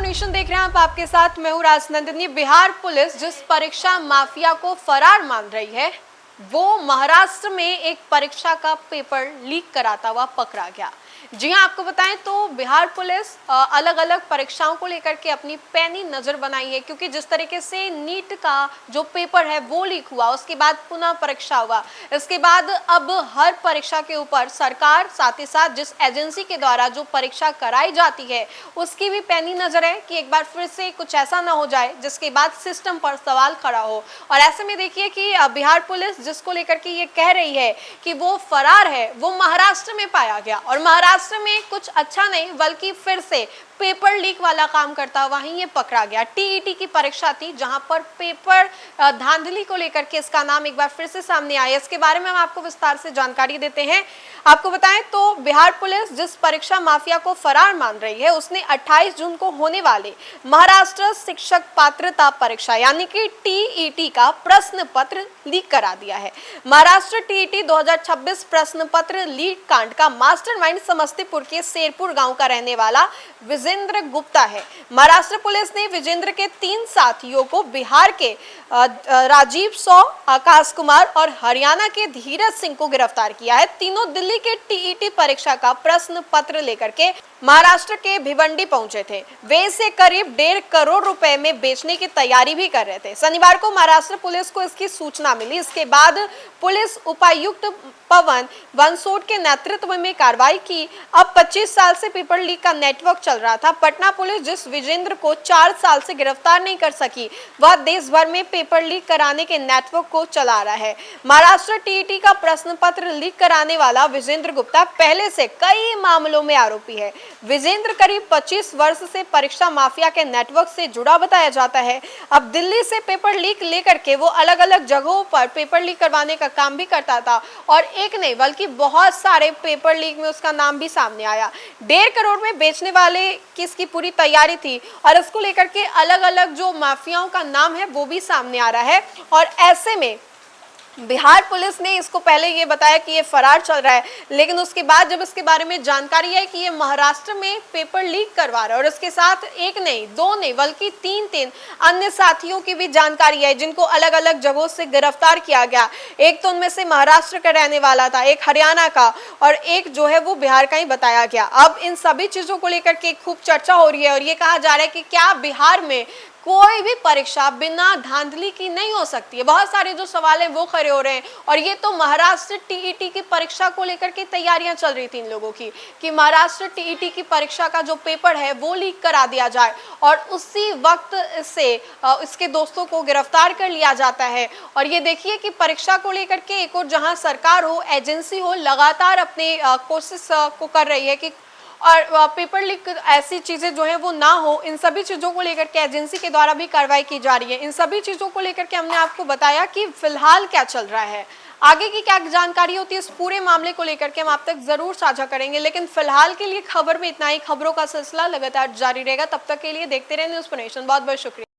Nation देख रहे हैं आप, आपके साथ मैं हूं राजनंदिनी। बिहार पुलिस जिस परीक्षा माफिया को फरार मान रही है, वो महाराष्ट्र में एक परीक्षा का पेपर लीक कराता हुआ पकड़ा गया। जी हां, आपको बताएं तो बिहार पुलिस अलग अलग परीक्षाओं को लेकर के अपनी पैनी नजर बनाई है, क्योंकि जिस तरीके से नीट का जो पेपर है वो लीक हुआ, उसके बाद पुनः परीक्षा हुआ, इसके बाद अब हर परीक्षा के ऊपर सरकार साथ ही साथ जिस एजेंसी के द्वारा जो परीक्षा कराई जाती है उसकी भी पैनी नजर है कि एक बार फिर से कुछ ऐसा ना हो जाए जिसके बाद सिस्टम पर सवाल खड़ा हो। और ऐसे में देखिए कि बिहार पुलिस जिसको लेकर के ये कह रही है कि वो फरार है, वो महाराष्ट्र में पाया गया और महाराष्ट्र में कुछ अच्छा नहीं बल्कि फिर से पेपर लीक वाला काम करता हुआ ही ये पकड़ा गया। टीईटी की परीक्षा थी जहां पर पेपर धांधली को लेकर के इसका नाम एक बार फिर से सामने आया। इसके बारे में हम आपको विस्तार से जानकारी देते हैं। आपको बताएं तो बिहार पुलिस जिस परीक्षा माफिया को फरार मान रही है, उसने 28 जून को होने वाले महाराष्ट्र शिक्षक पात्रता परीक्षा यानी कि टीईटी का प्रश्न पत्र लीक करा दिया है। महाराष्ट्र टीईटी 2026 प्रश्न पत्र लीक कांड का मास्टरमाइंड समस्तीपुर के शेरपुर गांव का रहने वाला विजेंद्र गुप्ता है। महाराष्ट्र पुलिस ने विजेंद्र के 3 साथियों को बिहार के राजीव सौ, आकाश कुमार और हरियाणा के धीरज सिंह को गिरफ्तार किया है। तीनों दिल्ली के टीईटी परीक्षा का प्रश्न पत्र लेकर के महाराष्ट्र के भिवंडी पहुंचे थे। वे इसे करीब 1.5 करोड़ रुपए में बेचने की तैयारी भी कर रहे थे। शनिवार को महाराष्ट्र पुलिस को इसकी सूचना मिली। इसके बाद पुलिस उपायुक्त पवन वनसोट के नेतृत्व में कार्रवाई की। अब 25 साल से पेपर लीक का नेटवर्क चल रहा था। पटना पुलिस जिस विजेंद्र को 4 साल से गिरफ्तार नहीं कर सकी, वह देश भर में पेपर लीक कराने के नेटवर्क को चला रहा है। महाराष्ट्र टीईटी का प्रश्न पत्र लीक कराने वाला विजेंद्र गुप्ता पहले से कई मामलों में आरोपी है। विजेंद्र करीब 25 वर्ष से परीक्षा माफिया के नेटवर्क से जुड़ा बताया जाता है। अब दिल्ली से पेपर लीक लेकर के वो अलग अलग जगहों पर पेपर लीक करवाने का काम भी करता था और एक नहीं बल्कि बहुत सारे पेपर लीक में उसका नाम भी सामने आया। 1.5 करोड़ में बेचने वाले की इसकी पूरी तैयारी थी और इसको लेकर के अलग अलग जो माफियाओं का नाम है वो भी सामने आ रहा है। और ऐसे में बिहार पुलिस ने इसको पहले ये बताया कि ये फरार चल रहा है, लेकिन उसके बाद जब इसके बारे में जानकारी है कि ये महाराष्ट्र में पेपर लीक करवा रहा है और उसके साथ एक नहीं, 2 नहीं बल्कि 3 अन्य साथियों की भी जानकारी है जिनको अलग अलग जगहों से गिरफ्तार किया गया। एक तो उनमें से महाराष्ट्र का रहने वाला था, एक हरियाणा का और एक जो है वो बिहार का ही बताया गया। अब इन सभी चीजों को लेकर के खूब चर्चा हो रही है और ये कहा जा रहा है कि क्या बिहार में कोई भी परीक्षा बिना धांधली की नहीं हो सकती है। बहुत सारे जो सवाल हैं वो खड़े हो रहे हैं और ये तो महाराष्ट्र टीईटी की परीक्षा को लेकर के तैयारियां चल रही थी इन लोगों की कि महाराष्ट्र टीईटी की परीक्षा का जो पेपर है वो लीक करा दिया जाए और उसी वक्त से इसके दोस्तों को गिरफ्तार कर लिया जाता है। और ये देखिए कि परीक्षा को लेकर के एक और जहां सरकार हो, एजेंसी हो, लगातार अपने कोशिश को कर रही है कि और पेपर लीक ऐसी चीजें जो है वो ना हो, इन सभी चीजों को लेकर के एजेंसी के द्वारा भी कार्रवाई की जा रही है। इन सभी चीजों को लेकर के हमने आपको बताया कि फिलहाल क्या चल रहा है, आगे की क्या जानकारी होती है इस पूरे मामले को लेकर के हम आप तक जरूर साझा करेंगे, लेकिन फिलहाल के लिए खबर में इतना ही। खबरों का सिलसिला लगातार जारी रहेगा, तब तक के लिए देखते रहे न्यूज़ नेशन। बहुत बहुत शुक्रिया।